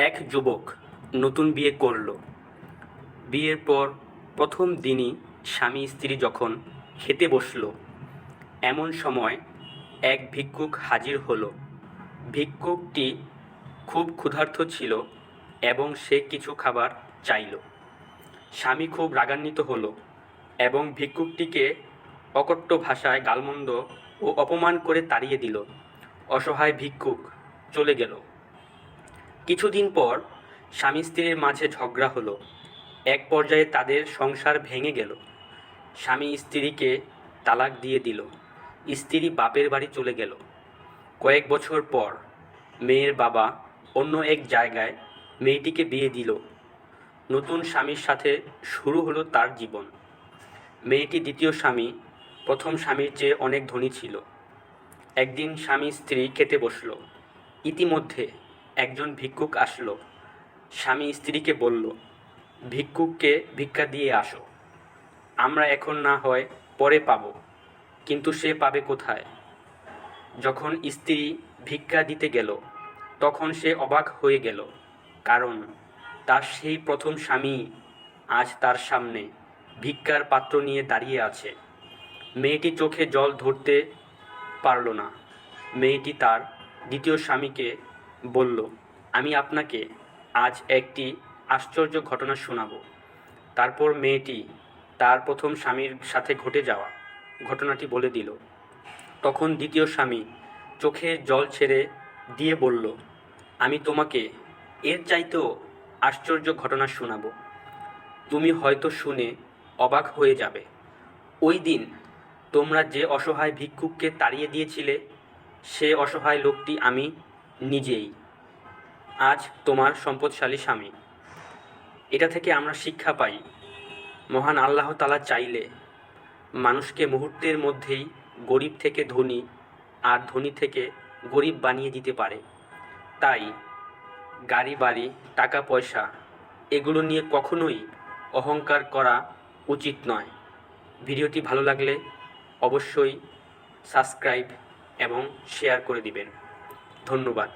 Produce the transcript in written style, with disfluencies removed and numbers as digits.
এক যুবক নতুন বিয়ে করল। বিয়ের পর প্রথম দিনই স্বামী স্ত্রী যখন খেতে বসল, এমন সময় এক ভিক্ষুক হাজির হলো। ভিক্ষুকটি খুব ক্ষুধার্ত ছিল এবং সে কিছু খাবার চাইল। স্বামী খুব রাগান্বিত হলো এবং ভিক্ষুকটিকে অকট্য ভাষায় গালমন্দ ও অপমান করে তাড়িয়ে দিল। অসহায় ভিক্ষুক চলে গেল। কিছুদিন পর স্বামী স্ত্রীর মাঝে ঝগড়া হলো। এক পর্যায়ে তাদের সংসার ভেঙে গেল। স্বামী স্ত্রীকে তালাক দিয়ে দিল। স্ত্রী বাপের বাড়ি চলে গেল। কয়েক বছর পর মেয়ের বাবা অন্য এক জায়গায় মেয়েটিকে বিয়ে দিল। নতুন স্বামীর সাথে শুরু হলো তার জীবন। মেয়েটি দ্বিতীয় স্বামী প্রথম স্বামীর চেয়ে অনেক ধনী ছিল। একদিন স্বামী স্ত্রী খেতে বসল। ইতিমধ্যে একজন ভিক্ষুক আসলো। স্বামী স্ত্রীকে বলল, ভিক্ষুককে ভিক্ষা দিয়ে আসো। আমরা এখন না হয় পরে পাব, কিন্তু সে পাবে কোথায়? যখন স্ত্রী ভিক্ষা দিতে গেল তখন সে অবাক হয়ে গেল, কারণ তার সেই প্রথম স্বামী আজ তার সামনে ভিক্ষার পাত্র নিয়ে দাঁড়িয়ে আছে। মেয়েটি চোখে জল ধরতে পারল না। মেয়েটি তার দ্বিতীয় স্বামীকে বলল, আমি আপনাকে আজ একটি আশ্চর্য ঘটনা শোনাব। তারপর মেয়েটি তার প্রথম স্বামীর সাথে ঘটে যাওয়া ঘটনাটি বলে দিল। তখন দ্বিতীয় স্বামী চোখের জল ছেড়ে দিয়ে বলল, আমি তোমাকে এর চাইতেও আশ্চর্য ঘটনা শোনাব। তুমি হয়তো শুনে অবাক হয়ে যাবে। ওই দিন তোমরা যে অসহায় ভিক্ষুককে তাড়িয়ে দিয়েছিলে, সে অসহায় লোকটি আমি নিজেই, আজ তোমার সম্পদশালী স্বামী। এটা থেকে আমরা শিক্ষা পাই, মহান আল্লাহ তাআলা চাইলে মানুষকে মুহূর্তের মধ্যেই গরিব থেকে ধনী আর ধনী থেকে গরিব বানিয়ে দিতে পারে। তাই গাড়ি বাড়ি টাকা পয়সা এগুলো নিয়ে কখনোই অহংকার করা উচিত নয়। ভিডিওটি ভালো লাগলে অবশ্যই সাবস্ক্রাইব এবং শেয়ার করে দিবেন। ধন্যবাদ।